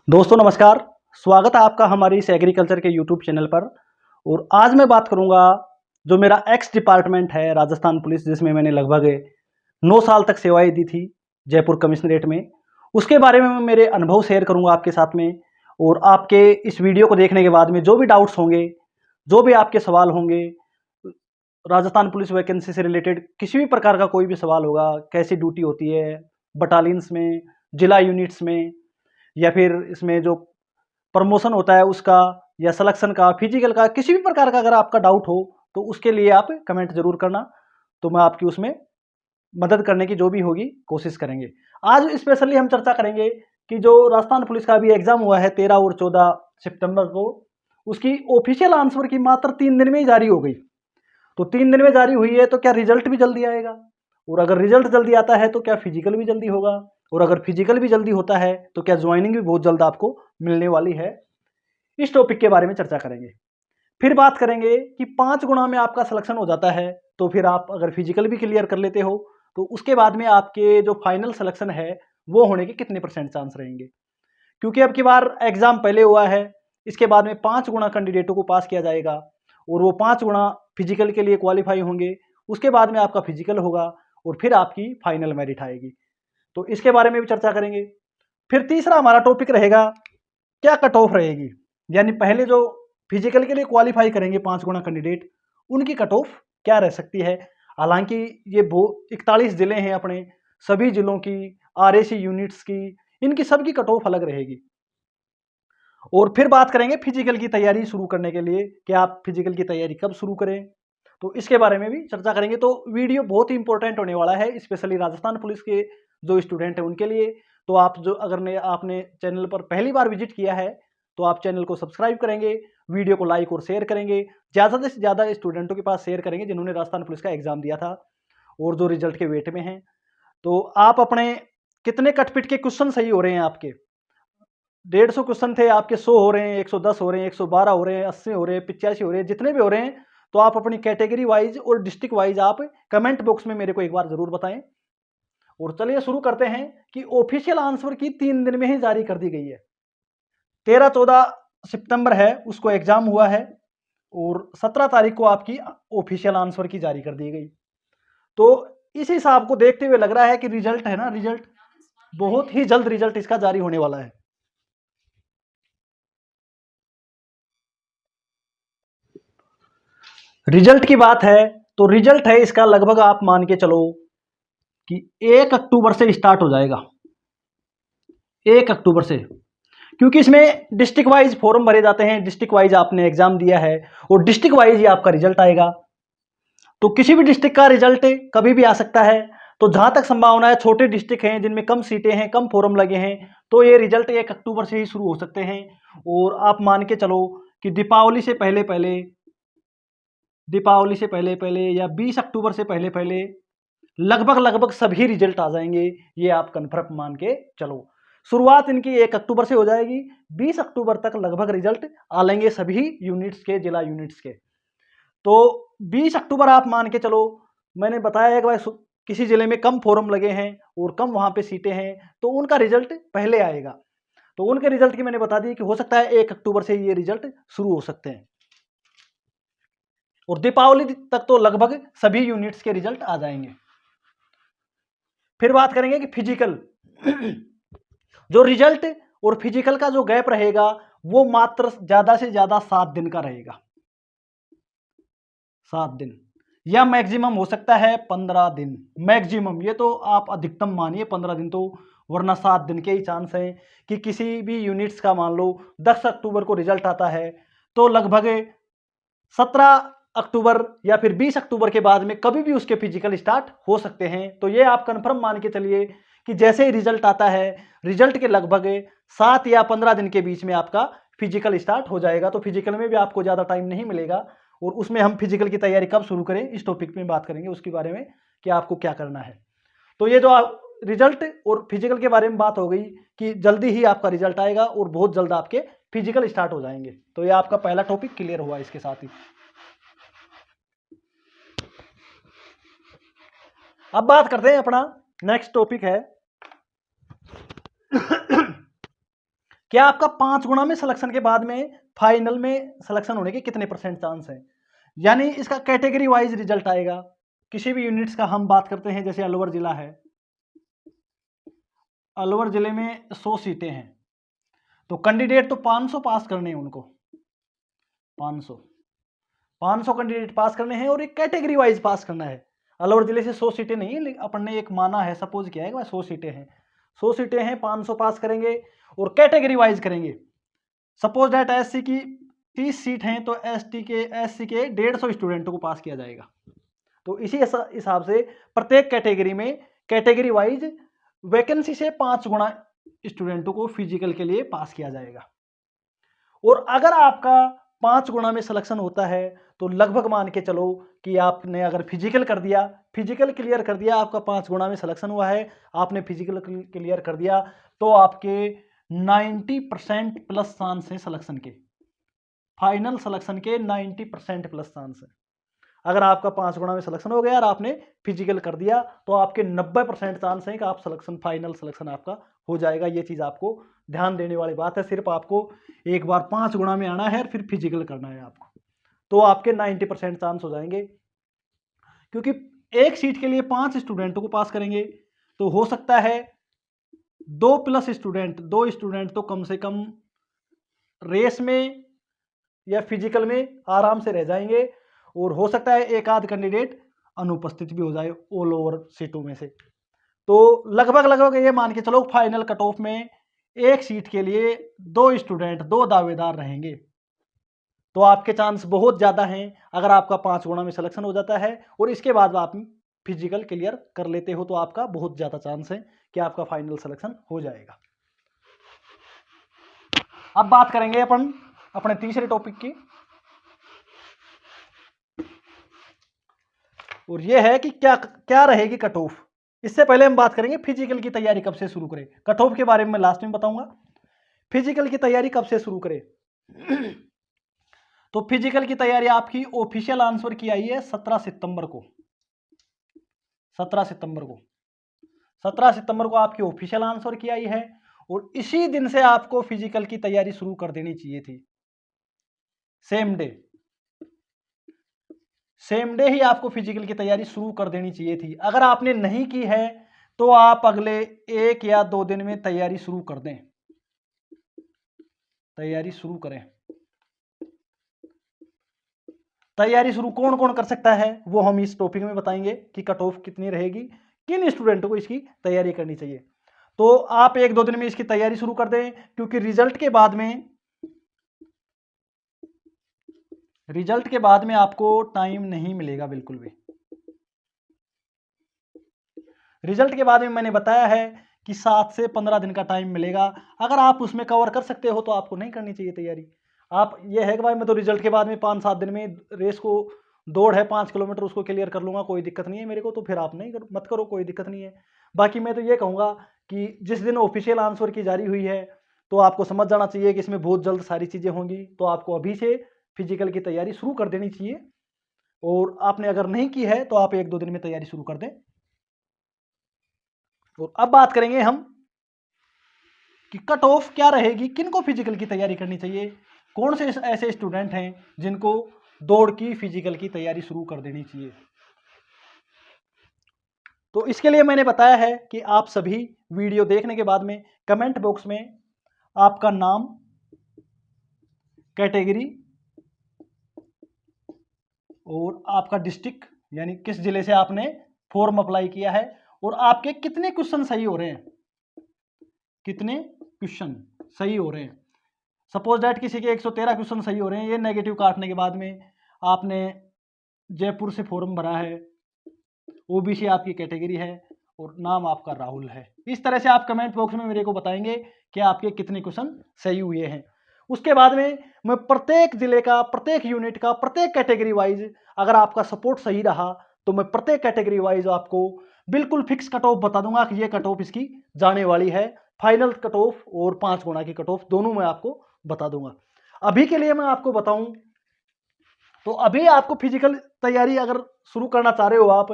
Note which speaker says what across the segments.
Speaker 1: दोस्तों नमस्कार। स्वागत है आपका हमारी इस एग्रीकल्चर के यूट्यूब चैनल पर। और आज मैं बात करूंगा जो मेरा एक्स डिपार्टमेंट है राजस्थान पुलिस, जिसमें मैंने लगभग 9 साल तक सेवाएं दी थी जयपुर कमिश्नरेट में। उसके बारे में मैं मेरे अनुभव शेयर करूंगा आपके साथ में। और आपके इस वीडियो को देखने के बाद में जो भी डाउट्स होंगे, जो भी आपके सवाल होंगे, राजस्थान पुलिस वैकेंसी से रिलेटेड किसी भी प्रकार का कोई भी सवाल होगा, कैसी ड्यूटी होती है बटालियंस में, जिला यूनिट्स में, या फिर इसमें जो प्रमोशन होता है उसका, या सिलेक्शन का, फिजिकल का, किसी भी प्रकार का अगर आपका डाउट हो तो उसके लिए आप कमेंट जरूर करना। तो मैं आपकी उसमें मदद करने की जो भी होगी कोशिश करेंगे। आज स्पेशली हम चर्चा करेंगे कि जो राजस्थान पुलिस का अभी एग्जाम हुआ है 13 और 14 सितंबर को, उसकी ऑफिशियल आंसर की मात्र 3 दिन में ही जारी हो गई। तो 3 दिन में जारी हुई है तो क्या रिजल्ट भी जल्दी आएगा? और अगर रिजल्ट जल्दी आता है तो क्या फिजिकल भी जल्दी होगा? और अगर फिजिकल भी जल्दी होता है तो क्या ज्वाइनिंग भी बहुत जल्द आपको मिलने वाली है? इस टॉपिक के बारे में चर्चा करेंगे। फिर बात करेंगे कि 5 गुणा में आपका सिलेक्शन हो जाता है तो फिर आप अगर फिजिकल भी क्लियर कर लेते हो तो उसके बाद में आपके जो फाइनल सिलेक्शन है वो होने के कितने परसेंट चांस रहेंगे? क्योंकि अब की बार एग्जाम पहले हुआ है, इसके बाद में 5 गुणा कैंडिडेटों को पास किया जाएगा और वो 5 गुणा फिजिकल के लिए क्वालिफाई होंगे। उसके बाद में आपका फिजिकल होगा और फिर आपकी फाइनल मेरिट आएगी। तो इसके बारे में भी चर्चा करेंगे। फिर तीसरा हमारा टॉपिक रहेगा क्या कट ऑफ रहेगी, यानी पहले जो फिजिकल के लिए क्वालिफाई करेंगे 5 गुणा कैंडिडेट, उनकी कट ऑफ क्या रह सकती है। हालांकि ये 41 जिले हैं अपने, सभी जिलों की आरएसी यूनिट्स की, इनकी सबकी कट ऑफ अलग रहेगी। और फिर बात करेंगे फिजिकल की तैयारी शुरू करने के लिए कि आप फिजिकल की तैयारी कब शुरू करें, तो इसके बारे में भी चर्चा करेंगे। तो वीडियो बहुत ही इंपॉर्टेंट होने वाला है, स्पेशली राजस्थान पुलिस के जो स्टूडेंट हैं उनके लिए। तो आप जो अगर आपने चैनल पर पहली बार विजिट किया है तो आप चैनल को सब्सक्राइब करेंगे, वीडियो को लाइक और शेयर करेंगे, ज़्यादा से ज़्यादा स्टूडेंटों के पास शेयर करेंगे जिन्होंने राजस्थान पुलिस का एग्जाम दिया था और जो रिजल्ट के वेट में हैं। तो आप अपने कितने कटपिट के क्वेश्चन सही हो रहे हैं आपके? 150 क्वेश्चन थे आपके, 100 हो रहे हैं, 110 हो रहे हैं, 112 हो रहे हैं, 80 हो रहे हैं, 85 हो रहे हैं, जितने भी हो रहे हैं। तो आप अपनी कैटेगरी वाइज और डिस्ट्रिक्ट वाइज आप कमेंट बॉक्स में मेरे को एक बार जरूर बताएं। और चलिए शुरू करते हैं कि ऑफिशियल आंसर की 3 दिन में ही जारी कर दी गई है। 13-14 सितंबर है उसको एग्जाम हुआ है और 17 तारीख को आपकी ऑफिशियल आंसर की जारी कर दी गई। तो इस हिसाब को देखते हुए लग रहा है कि रिजल्ट है ना, रिजल्ट बहुत ही जल्द रिजल्ट इसका जारी होने वाला है। रिजल्ट की बात है तो रिजल्ट है इसका लगभग आप मान के चलो कि 1 अक्टूबर से स्टार्ट हो जाएगा। 1 अक्टूबर से, क्योंकि इसमें डिस्ट्रिक्ट वाइज फॉर्म भरे जाते हैं, डिस्ट्रिक्ट वाइज आपने एग्जाम दिया है और डिस्ट्रिक्ट वाइज ही आपका रिजल्ट आएगा। तो किसी भी डिस्ट्रिक्ट का रिजल्ट कभी भी आ सकता है। तो जहां तक संभावना है, छोटे डिस्ट्रिक्ट हैं जिनमें कम सीटें हैं, कम फॉर्म लगे हैं, तो ये रिजल्ट 1 अक्टूबर से ही शुरू हो सकते हैं। और आप मान के चलो कि दीपावली से पहले पहले या 20 अक्टूबर से पहले पहले लगभग सभी रिजल्ट आ जाएंगे। ये आप कन्फर्म मान के चलो। शुरुआत इनकी 1 अक्टूबर से हो जाएगी, 20 अक्टूबर तक लगभग रिजल्ट आ लेंगे सभी यूनिट्स के, जिला यूनिट्स के। तो 20 अक्टूबर आप मान के चलो। मैंने बताया कि भाई किसी जिले में कम फॉर्म लगे हैं और कम वहां पे सीटें हैं तो उनका रिजल्ट पहले आएगा। तो उनके रिजल्ट की मैंने बता दी कि हो सकता है 1 अक्टूबर से ये रिजल्ट शुरू हो सकते हैं और दीपावली तक तो लगभग सभी यूनिट्स के रिजल्ट आ जाएंगे। फिर बात करेंगे कि फिजिकल जो रिजल्ट और फिजिकल का जो गैप रहेगा वो मात्र ज्यादा से ज्यादा 7 दिन का रहेगा। 7 दिन या मैक्सिमम हो सकता है 15 दिन, मैक्सिमम। ये तो आप अधिकतम मानिए 15 दिन, तो वरना 7 दिन के ही चांस है कि किसी भी यूनिट्स का मान लो 10 अक्टूबर को रिजल्ट आता है तो लगभग 17 अक्टूबर या फिर 20 अक्टूबर के बाद में कभी भी उसके फिजिकल स्टार्ट हो सकते हैं। तो ये आप कंफर्म मान के चलिए कि जैसे ही रिजल्ट आता है, रिजल्ट के लगभग 7 या 15 दिन के बीच में आपका फिजिकल स्टार्ट हो जाएगा। तो फिजिकल में भी आपको ज़्यादा टाइम नहीं मिलेगा और उसमें हम फिजिकल की तैयारी कब शुरू करें इस टॉपिक में बात करेंगे, उसके बारे में कि आपको क्या करना है। तो ये जो रिजल्ट और फिजिकल के बारे में बात हो गई कि जल्दी ही आपका रिजल्ट आएगा और बहुत जल्द आपके फिजिकल स्टार्ट हो जाएंगे। तो ये आपका पहला टॉपिक क्लियर हुआ इसके साथ ही। अब बात करते हैं, अपना नेक्स्ट टॉपिक है क्या आपका 5 गुना में सिलेक्शन के बाद में फाइनल में सिलेक्शन होने के कितने % चांस है। यानी इसका कैटेगरी वाइज रिजल्ट आएगा। किसी भी यूनिट्स का हम बात करते हैं, जैसे अलवर जिला है, अलवर जिले में 100 सीटें हैं, तो कैंडिडेट तो 500 पास करने हैं उनको, 500 कैंडिडेट पास करने हैं और एक कैटेगरी वाइज पास करना है। अलवर जिले से 100 सीटें नहीं, लेकिन अपन ने एक माना है, सपोज किया है कि 100 सीटें हैं, 100 सीटें हैं, 500 पास करेंगे और कैटेगरी वाइज करेंगे। सपोज दैट एससी की 30 सीट हैं, तो एससी के 150 स्टूडेंटों को पास किया जाएगा। तो इसी हिसाब से प्रत्येक कैटेगरी में कैटेगरी वाइज वैकेंसी से 5 गुना स्टूडेंटों को फिजिकल के लिए पास किया जाएगा। और अगर आपका 5 गुना में सिलेक्शन होता है तो लगभग मान के चलो कि आपने अगर फिजिकल कर दिया, फिजिकल क्लियर कर दिया, आपका 5 गुना में सिलेक्शन हुआ है, आपने फिजिकल क्लियर कर दिया, तो आपके 90% प्लस चांस है सिलेक्शन के, फाइनल सिलेक्शन के 90% प्लस चांस है। अगर आपका 5 गुना में सिलेक्शन हो गया और आपने फिजिकल कर दिया, तो आपके 90% चांस है कि आप सिलेक्शन, फाइनल सिलेक्शन आपका हो जाएगा। ये चीज़ आपको ध्यान देने वाली बात है। सिर्फ आपको एक बार 5 गुना में आना है और फिर फिजिकल करना है आपको, तो आपके 90% चांस हो जाएंगे। क्योंकि एक सीट के लिए 5 स्टूडेंटों को पास करेंगे, तो हो सकता है 2 स्टूडेंट तो कम से कम रेस में या फिजिकल में आराम से रह जाएंगे, और हो सकता है एक आध कैंडिडेट अनुपस्थित भी हो जाए ऑल ओवर सीटों में से। तो लगभग ये मान के चलो फाइनल कट ऑफ में एक सीट के लिए 2 दावेदार रहेंगे, तो आपके चांस बहुत ज़्यादा हैं। अगर आपका 5 गुना में सिलेक्शन हो जाता है और इसके बाद आप फिजिकल क्लियर कर लेते हो, तो आपका बहुत ज़्यादा चांस है कि आपका फाइनल सिलेक्शन हो जाएगा। अब बात करेंगे अपन अपने तीसरे टॉपिक की, और यह है कि क्या रहेगी कट ऑफ। इससे पहले हम बात करेंगे फिजिकल की तैयारी कब से शुरू करें। कट ऑफ के बारे में मैं लास्ट में बताऊंगा। फिजिकल की तैयारी कब से शुरू करें। तो फिजिकल की तैयारी आपकी ऑफिशियल आंसर की आई है 17 सितंबर को। 17 सितंबर को आपकी ऑफिशियल आंसर की आई है, और इसी दिन से आपको फिजिकल की तैयारी शुरू कर देनी चाहिए थी। सेम डे ही आपको फिजिकल की तैयारी शुरू कर देनी चाहिए थी। अगर आपने नहीं की है तो आप अगले 1 या 2 दिन में तैयारी शुरू कर दें, तैयारी शुरू करें। तैयारी शुरू कौन कौन कर सकता है वो हम इस टॉपिक में बताएंगे कि कट ऑफ कितनी रहेगी, किन स्टूडेंटों को इसकी तैयारी करनी चाहिए। तो आप 1-2 दिन में इसकी तैयारी शुरू कर दें, क्योंकि रिजल्ट के बाद में आपको टाइम नहीं मिलेगा बिल्कुल भी। रिजल्ट के बाद में मैंने बताया है कि 7 से 15 दिन का टाइम मिलेगा। अगर आप उसमें कवर कर सकते हो तो आपको नहीं करनी चाहिए तैयारी। आप ये है कि भाई मैं तो रिजल्ट के बाद में 5-7 दिन में रेस को, दौड़ है 5 किलोमीटर, उसको क्लियर कर लूँगा, कोई दिक्कत नहीं है मेरे को, तो फिर आप नहीं मत करो, कोई दिक्कत नहीं है। बाकी मैं तो ये कहूँगा कि जिस दिन ऑफिशियल आंसर की जारी हुई है तो आपको समझ जाना चाहिए कि इसमें बहुत जल्द सारी चीज़ें होंगी, तो आपको अभी से फिजिकल की तैयारी शुरू कर देनी चाहिए। और आपने अगर नहीं की है तो आप 1-2 दिन में तैयारी शुरू कर दें। और अब बात करेंगे हम कि कट ऑफ क्या रहेगी, किनको फिजिकल की तैयारी करनी चाहिए, कौन से ऐसे स्टूडेंट हैं जिनको दौड़ की फिजिकल की तैयारी शुरू कर देनी चाहिए। तो इसके लिए मैंने बताया है कि आप सभी वीडियो देखने के बाद में कमेंट बॉक्स में आपका नाम, कैटेगरी और आपका डिस्ट्रिक्ट, यानी किस जिले से आपने फॉर्म अप्लाई किया है, और आपके कितने क्वेश्चन सही हो रहे हैं, कितने क्वेश्चन सही हो रहे हैं। सपोज दैट किसी के 113 क्वेश्चन सही हो रहे हैं, ये नेगेटिव काटने के बाद में आपने जयपुर से फॉर्म भरा है, ओबीसी आपकी कैटेगरी है और नाम आपका राहुल है। इस तरह से आप कमेंट बॉक्स में मेरे को बताएंगे कि आपके कितने क्वेश्चन सही हुए हैं। उसके बाद में मैं प्रत्येक जिले का, प्रत्येक यूनिट का, प्रत्येक कैटेगरी वाइज अगर आपका सपोर्ट सही रहा तो मैं प्रत्येक कैटेगरी वाइज आपको बिल्कुल फिक्स कट ऑफ बता दूंगा कि ये कट ऑफ इसकी जाने वाली है। फाइनल कट ऑफ और 5 गुना की कट ऑफ दोनों मैं आपको बता दूंगा। अभी के लिए मैं आपको बताऊं तो अभी आपको फिजिकल तैयारी अगर शुरू करना चाह रहे हो आप,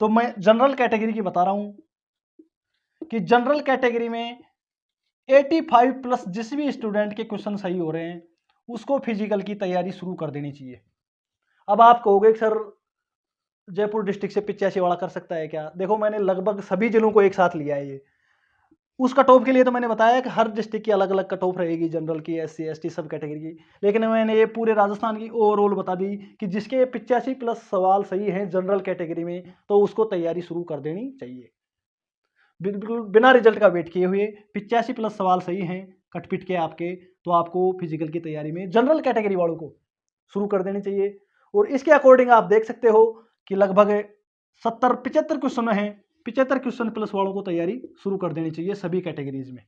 Speaker 1: तो मैं जनरल कैटेगरी की बता रहा हूं कि जनरल कैटेगरी में 85 प्लस जिस भी स्टूडेंट के क्वेश्चन सही हो रहे हैं उसको फिजिकल की तैयारी शुरू कर देनी चाहिए। अब आप कहोगे सर जयपुर डिस्ट्रिक्ट से 85 वाला कर सकता है क्या? देखो मैंने लगभग सभी जिलों को एक साथ लिया है ये। उस कट ऑफ के लिए तो मैंने बताया कि हर डिस्ट्रिक्ट की अलग अलग कट ऑफ रहेगी, जनरल की, एससी एसटी सब कैटेगरी की। लेकिन मैंने ये पूरे राजस्थान की ओवरऑल बता दी कि जिसके 85 प्लस सवाल सही हैं जनरल कैटेगरी में तो उसको तैयारी शुरू कर देनी चाहिए, बिल्कुल बिना रिजल्ट का वेट किए हुए। 85 प्लस सवाल सही हैं कटपिट के आपके, तो आपको फिजिकल की तैयारी में जनरल कैटेगरी वालों को शुरू कर देनी चाहिए। और इसके अकॉर्डिंग आप देख सकते हो कि लगभग 75 क्वेश्चन हैं, 75 क्वेश्चन प्लस वालों को तैयारी शुरू कर देनी चाहिए सभी कैटेगरीज में।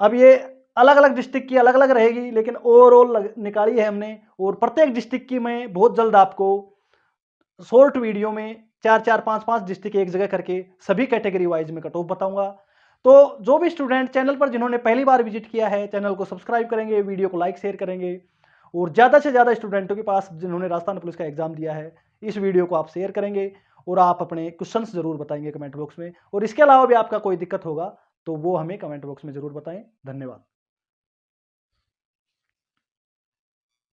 Speaker 1: अब ये अलग अलग डिस्ट्रिक्ट की अलग अलग रहेगी, लेकिन ओवरऑल निकाली है हमने। और प्रत्येक डिस्ट्रिक्ट की मैं बहुत जल्द आपको शॉर्ट वीडियो में 4-4, 5-5 डिस्ट्रिक्ट एक जगह करके सभी कैटेगरी वाइज में कट ऑफ बताऊंगा। तो जो भी स्टूडेंट चैनल पर जिन्होंने पहली बार विजिट किया है, चैनल को सब्सक्राइब करेंगे, वीडियो को लाइक शेयर करेंगे। और ज़्यादा से ज़्यादा स्टूडेंटों के पास जिन्होंने राजस्थान पुलिस का एग्जाम दिया है, इस वीडियो को आप शेयर करेंगे और आप अपने क्वेश्चंस जरूर बताएंगे कमेंट बॉक्स में। और इसके अलावा भी आपका कोई दिक्कत होगा तो वो हमें कमेंट बॉक्स में जरूर बताएं। धन्यवाद।